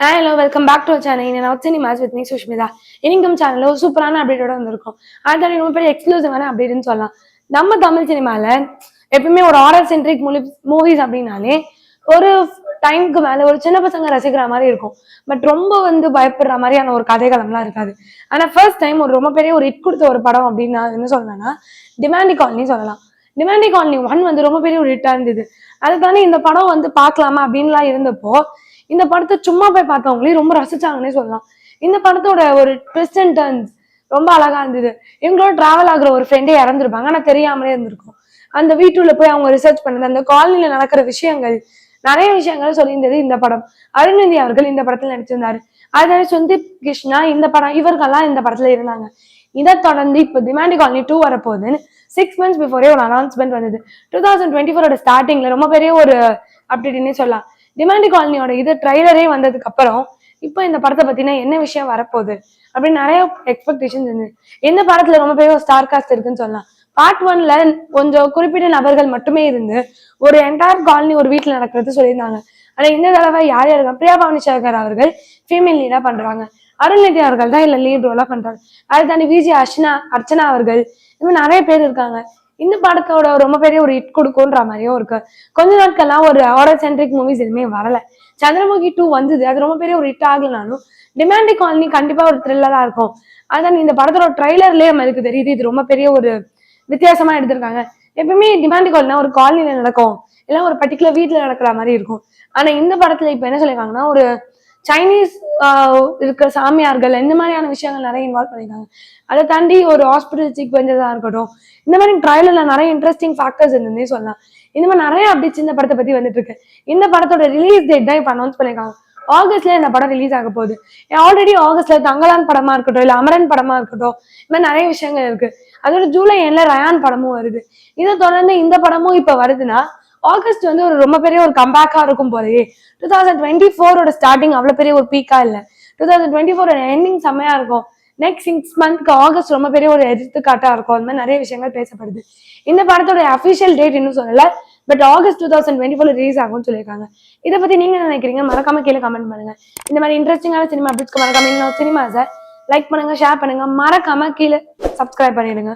Hello, welcome back to our channel. நான் cinemas with me Sushmita. இன்னைக்கும் சேனல்ல ஒரு சூப்பரான அப்டேட்டோட வந்திருக்கோம். அதுதான் ரொம்ப பெரிய எக்ஸ்க்ளூசிவான அப்டேட்னு சொல்லலாம். நம்ம தமிழ் சினிமால எப்பவுமே ஒரு ஹாரர் சென்ட்ரிக் மூவிஸ் அப்படின்னாலே ஒரு டைமுக்கு மேல ஒரு சின்ன பசங்க ரசிக்கிற மாதிரி இருக்கும். பட் ரொம்ப பயப்படுற மாதிரியான ஒரு கதைகளம்லாம் இருக்காது. ஆனா ஃபர்ஸ்ட் டைம் ஒரு ரொம்ப பெரிய ஒரு ஹிட் கொடுத்த ஒரு படம் அப்படின்னு நான் என்ன சொல்லணும்னா டிமாண்டி காலனி சொல்லலாம். டிமாண்டி காலனி 1 ரொம்ப பெரிய ஒரு ஹிட்டா இருந்தது. அதுக்கான இந்த படம் பார்க்கலாமா அப்படின்லாம் இருந்தப்போ இந்த படத்தை சும்மா போய் பார்த்தவங்களே ரொம்ப ரசிச்சாங்கன்னே சொல்லலாம். இந்த படத்தோட ஒரு ட்விஸ்ட் அண்ட் டர்ன்ஸ் ரொம்ப அழகா இருந்தது. இவங்களோட டிராவல் ஆகுற ஒரு ஃப்ரெண்டே இறந்துருப்பாங்க, ஆனா தெரியாமலே இருந்திருக்கும். அந்த வீட்டுல போய் அவங்க ரிசர்ச் பண்ணது, அந்த காலனில நடக்கிற விஷயங்கள், நிறைய விஷயங்கள் சொல்லியிருந்தது இந்த படம். அருண்நிதி அவர்கள் இந்த படத்துல நடிச்சிருந்தாரு. அதனால சுந்தீப் கிருஷ்ணா இவர்கள்லாம் இந்த படத்துல இருந்தாங்க. இதை தொடர்ந்து இப்போ டிமாண்டி காலனி 2 வரப்போகுதுன்னு 6 months பிஃபோரே ஒரு அனௌன்ஸ்மெண்ட் வந்தது. 2024 ஸ்டார்டிங்ல ரொம்ப பெரிய ஒரு அப்டேட்னே சொல்லலாம். டிமாண்டி காலனியோட ட்ரைலரே வந்ததுக்கு அப்புறம் இப்போ இந்த படத்தை பத்தினா என்ன விஷயம் வரப்போகுது அப்படின்னு நிறைய எக்ஸ்பெக்டேஷன்ஸ் இருந்தது. இந்த படத்துல ரொம்ப பெரிய ஒரு ஸ்டார் காஸ்ட் இருக்குன்னு சொல்லலாம். பார்ட் 1ல கொஞ்சம் குறிப்பிட்ட நபர்கள் மட்டுமே இருந்து ஒரு என்டையர் காலனி ஒரு வீட்டுல நடக்கிறது சொல்லியிருந்தாங்க. ஆனா இந்த தடவை யார் யாருக்கா பிரியா பவானி சங்கர் அவர்கள் ஃபீமேல் லீடா பண்றாங்க. அருள்நிதி அவர்கள் தான் இல்ல லீட் ரோலா பண்றாங்க. அதை தாண்டி விஜி அர்ச்சனா அவர்கள் இந்த மாதிரி நிறைய பேர் இருக்காங்க. இந்த படத்தோட ரொம்ப பெரிய ஒரு ஹிட் கொடுக்கும்ன்ற மாதிரியும் இருக்கு. கொஞ்ச நாட்கள்லாம் ஒரு ஹாரர் சென்ட்ரிக் மூவிஸ் எதுவுமே வரல. சந்திரமுகி 2 வந்தது, அது ரொம்ப பெரிய ஒரு ஹிட் ஆகலனாலும் டிமாண்டி காலனி கண்டிப்பா ஒரு த்ரில்லரா இருக்கும். அதான் இந்த படத்தோட ட்ரைலர்லயே நம்மளுக்கு தெரியுது இது ரொம்ப பெரிய ஒரு வித்தியாசமா எடுத்திருக்காங்க. எப்பவுமே டிமாண்டி காலனினா ஒரு காலனில நடக்கும், இல்ல ஒரு பர்டிகுலர் வீட்டுல நடக்கிற மாதிரி இருக்கும். ஆனா இந்த படத்துல இப்ப என்ன சொல்லிருக்காங்கன்னா ஒரு சைனீஸ் இருக்கிற சாமியார்கள் இந்த மாதிரியான விஷயங்கள் நிறைய இன்வால்வ் பண்ணிருக்காங்க. அதை தாண்டி ஒரு ஹாஸ்பிட்டல் சீக்வென்ஸா இருக்கட்டும், இந்த மாதிரி ட்ரைலர்ல நிறைய இன்ட்ரெஸ்டிங் ஃபேக்டர்ஸ் இருந்தே சொல்லலாம். இந்த மாதிரி நிறைய அப்டேட்ஸ் இந்த படத்தை பத்தி வந்துட்டு இருக்கு. இந்த படத்தோட ரிலீஸ் டேட் தான் இப்ப அனௌன்ஸ் பண்ணிருக்காங்க. ஆகஸ்ட்ல இந்த படம் ரிலீஸ் ஆக போகுது. ஆல்ரெடி ஆகஸ்ட்ல தங்கலான் படமா இருக்கட்டும், இல்ல அமரன் படமா இருக்கட்டும், இந்த மாதிரி நிறைய விஷயங்கள் இருக்கு. அதோட ஜூலை எண்ட்ல ரயான் படமும் வருது. இதை தொடர்ந்து இந்த படமும் இப்ப வருதுன்னா ஆகஸ்ட் ஒரு ரொம்ப பெரிய ஒரு கம்பேக்கா இருக்கும் போலயே. 2024 ஸ்டார்டிங் அவ்வளவு பெரிய ஒரு பீக்கா இல்ல, 2024 எண்டிங் செம்மையா இருக்கும். நெக்ஸ்ட் 6 months ஆகஸ்ட் ரொம்ப பெரிய ஒரு எடுத்துக்காட்டா இருக்கும். அந்த மாதிரி நிறைய விஷயங்கள் பேசப்படுது. இந்த படத்தோட அபிஷியல் டேட் இன்னும் சொல்லல, பட் ஆகஸ்ட் 2024 ரிலீஸ் ஆகும்னு சொல்லியிருக்காங்க. இதை பத்தி நீங்க என்ன நினைக்கிறீங்க? மறக்காம கீழே கமெண்ட் பண்ணுங்க. இந்த மாதிரி இன்ட்ரெஸ்டிங்கான சினிமா அப்டேட்ஸ்க்கு மறக்காம சினிமாஸை லைக் பண்ணுங்க, ஷேர் பண்ணுங்க, மறக்காம கீழே சப்ஸ்கிரைப் பண்ணிடுங்க.